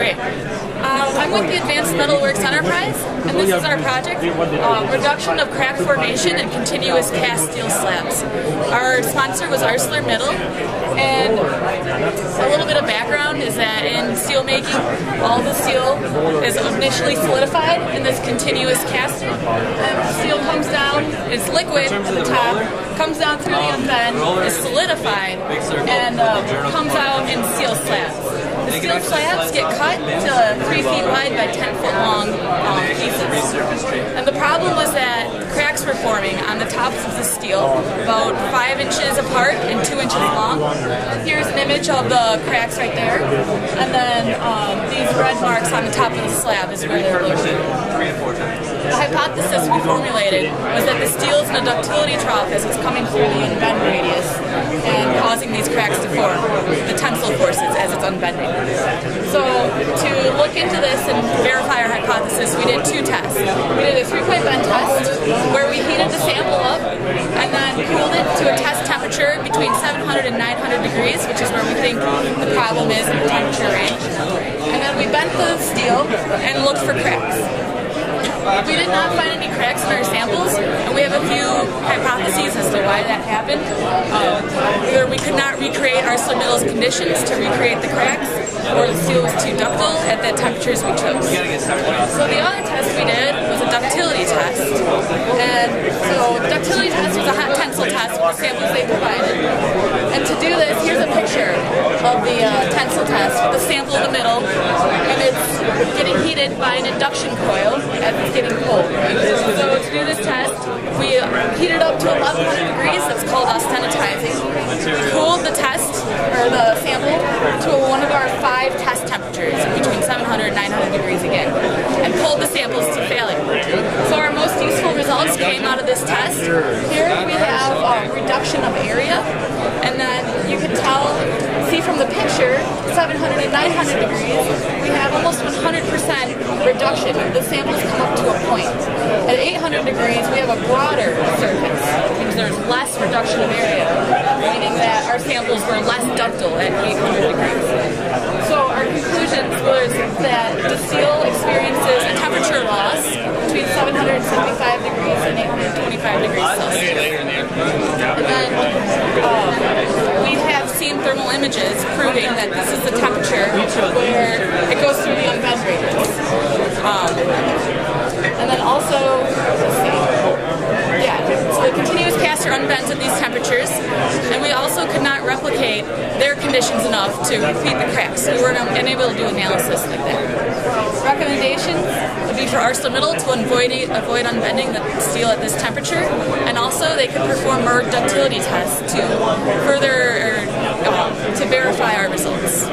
Great. I'm with the Advanced Metalworks Enterprise, and this is our project, Reduction of Crack Formation and Continuous Cast Steel Slabs. Our sponsor was ArcelorMittal, and a little bit of background is that in steel making, all the steel is initially solidified in this continuous casting. Steel comes down, it's liquid at the top, comes down through the unbend, is solidified, and comes out in steel slabs. The steel slabs get cut to 3 feet wide by 10 foot long pieces. And the problem was that cracks were forming on the tops of the steel, about 5 inches apart and 2 inches long. Here's an image of the cracks right there. And then these red marks on the top of the slab is where they're located. The hypothesis we formulated was that the steel is in a ductility trough as it's coming through the unbend radius and causing these cracks to form, the tensile forces as it's unbending. So to look into this and verify our hypothesis, we did 2 tests. We did a 3-point bend test where we heated the sample up and then cooled it to a test temperature between 700 and 900 degrees, which is where we think the problem is in the temperature range. And then we bent the steel and looked for cracks. We did not find any cracks in our samples, and we have a few hypotheses as to why that happened. Either we could not recreate ArcelorMittal's conditions to recreate the cracks, or the steel was too ductile at the temperatures we chose. So the other test we did was a ductility test. And so the ductility test was a hot tensile test with the samples they provided. And to do this, here's a picture of the tensile test with the sample in the middle, and it's getting heated by an induction coil as it's getting cold. So to do this test, we heated up to 1100 degrees. That's called austenitizing. Cooled the test, or the sample, to one of our 5 test temperatures, between 700 and 900 degrees again, and pulled the samples to failure. So our most useful results came out of this test. Here we have reduction of area, and then you can see from the picture, 700 and 900 degrees, we have almost 100% reduction. The samples come up to a point. At 800 degrees, we have a broader surface, because there's less reduction of area, meaning that our samples were less ductile at 800 degrees. So our conclusions was that the steel experiences a temperature loss between 775 degrees and 825 degrees Celsius. And then we have seen thermal images proving that this is the temperature where it goes through the unbend radius. And then also, let's see, so the continuous caster unbends at these temperatures, and we also could not replicate their conditions enough to repeat the cracks. We weren't unable to do analysis like that. Recommendations would be for ArcelorMittal to avoid unbending the steel at this temperature, and also they could perform more ductility tests to further to verify our results.